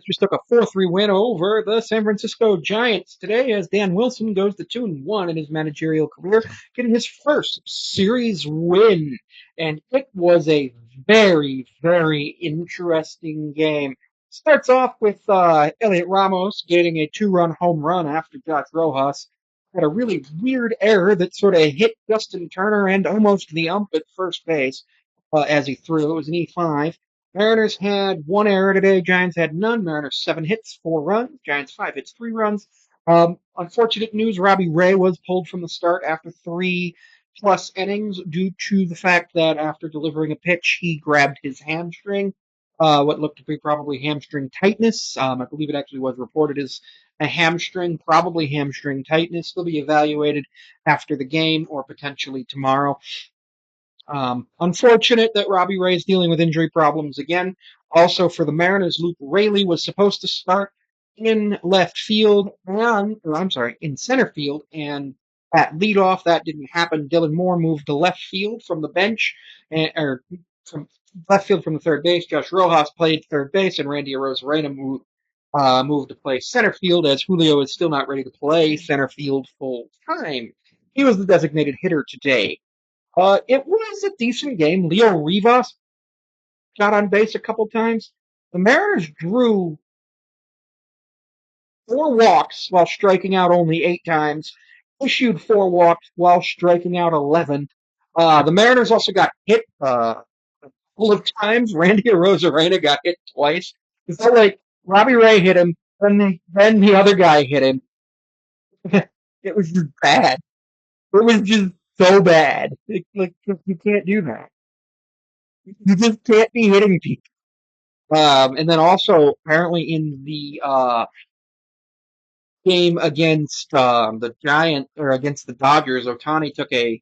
just took a 4-3 win over the San Francisco Giants today as Dan Wilson goes to 2-1 in his managerial career, getting his first series win. And it was a very, very interesting game. Starts off with Elliot Ramos getting a 2-run home run after Josh Rojas had a really weird error that sort of hit Justin Turner and almost the ump at first base as he threw. It was an E5. Mariners had one error today. Giants had none. Mariners 7 hits, 4 runs. Giants 5 hits, 3 runs. Unfortunate news: Robbie Ray was pulled from the start after 3+ innings due to the fact that after delivering a pitch, he grabbed his hamstring. What looked to be probably hamstring tightness. I believe it actually was reported as a hamstring, probably hamstring tightness. Will be evaluated after the game or potentially tomorrow. Unfortunate that Robbie Ray is dealing with injury problems again. Also for the Mariners, Luke Raley was supposed to start in left field in center field, and at leadoff that didn't happen. Dylan Moore moved to left field from the bench, or from left field from the third base. Josh Rojas played third base, and Randy Arozarena moved to play center field as Julio is still not ready to play center field full time. He was the designated hitter today. It was a decent game. Leo Rivas got on base a couple times. The Mariners drew 4 walks while striking out only 8 times, issued 4 walks while striking out 11. The Mariners also got hit a couple of times. Randy Arozarena got hit twice. It felt like Robbie Ray hit him, then the other guy hit him. It was just bad. It was just so bad. Like you can't do that. You just can't be hitting people. And then also, apparently, in the game against the Giants or against the Dodgers, Ohtani took a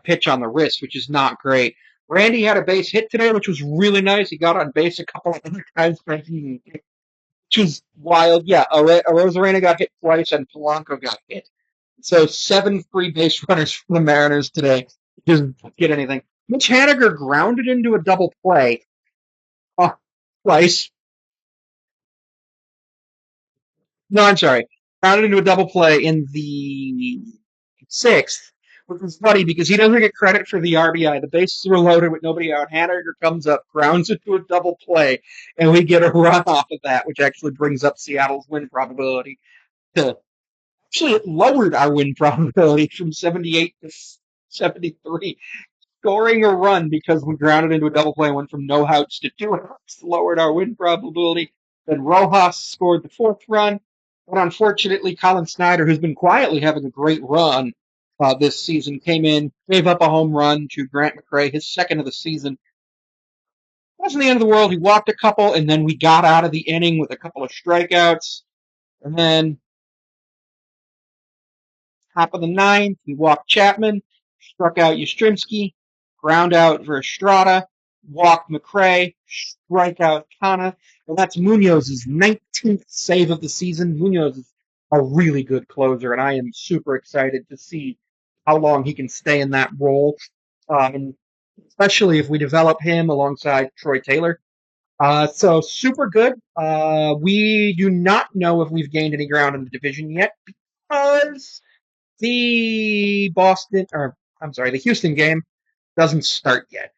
pitch on the wrist, which is not great. Randy had a base hit today, which was really nice. He got on base a couple of other times, which was wild. Yeah, Rosarena got hit twice, and Polanco got hit. So 7 free base runners for the Mariners today. Didn't get anything. Mitch Haniger grounded into a double play twice. No, I'm sorry. Grounded into a double play in the 6th, which was funny because he doesn't get credit for the RBI. The bases were loaded with nobody out. Haniger comes up, grounds into a double play, and we get a run off of that, which actually brings up Seattle's win probability to actually it lowered our win probability from 78 to 73. Scoring a run because we grounded into a double play and went from no outs to 2 outs lowered our win probability. Then Rojas scored the 4th run. But unfortunately, Colin Snyder, who's been quietly having a great run this season, came in, gave up a home run to Grant McCray, his second of the season. It wasn't the end of the world. He walked a couple, and then we got out of the inning with a couple of strikeouts. And then top of the 9th, we walked Chapman, struck out Yastrzemski, ground out Verstrada, walked McCray, strike out Kana, and that's Munoz's 19th save of the season. Munoz is a really good closer, and I am super excited to see how long he can stay in that role, and especially if we develop him alongside Troy Taylor. So super good. We do not know if we've gained any ground in the division yet because the Houston game doesn't start yet.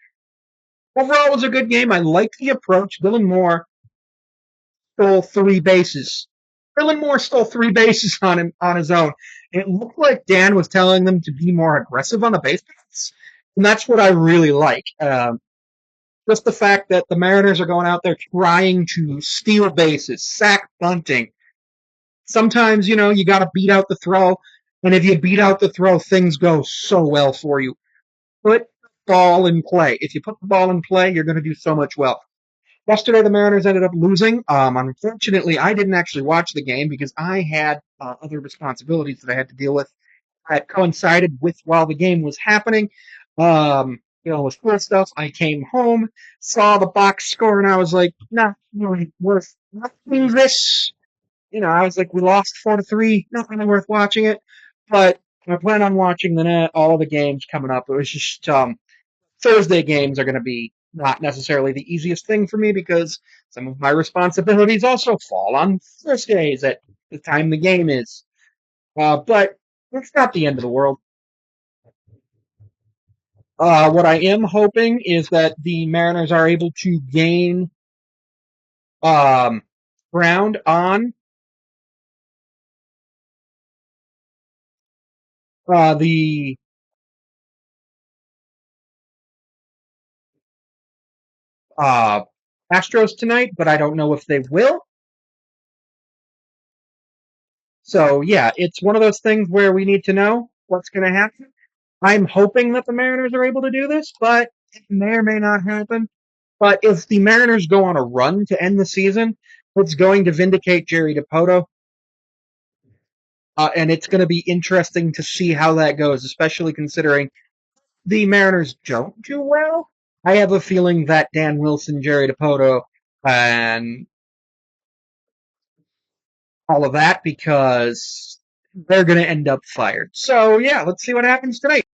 Overall, it was a good game. I liked the approach. Dylan Moore stole 3 bases. Dylan Moore stole 3 bases on his own. It looked like Dan was telling them to be more aggressive on the base paths, and that's what I really like. Just the fact that the Mariners are going out there trying to steal bases, sack bunting. Sometimes, you got to beat out the throw, and if you beat out the throw, things go so well for you. Put the ball in play. If you put the ball in play, you're going to do so much well. Yesterday, the Mariners ended up losing. Unfortunately, I didn't actually watch the game because I had other responsibilities that I had to deal with that coincided with while the game was happening. With school stuff, I came home, saw the box score, and I was like, not really worth watching this. I was like, we lost 4-3, not really worth watching it. But I plan on watching all the games coming up. It was just Thursday games are going to be not necessarily the easiest thing for me because some of my responsibilities also fall on Thursdays at the time the game is. But it's not the end of the world. What I am hoping is that the Mariners are able to gain um, ground on the uh, Astros tonight, but I don't know if they will. So yeah, it's one of those things where we need to know what's going to happen. I'm hoping that the Mariners are able to do this, but it may or may not happen. But if the Mariners go on a run to end the season, it's going to vindicate Jerry Dipoto, and it's going to be interesting to see how that goes, especially considering the Mariners don't do well. I have a feeling that Dan Wilson, Jerry Dipoto, and all of that because they're going to end up fired. So yeah, let's see what happens tonight.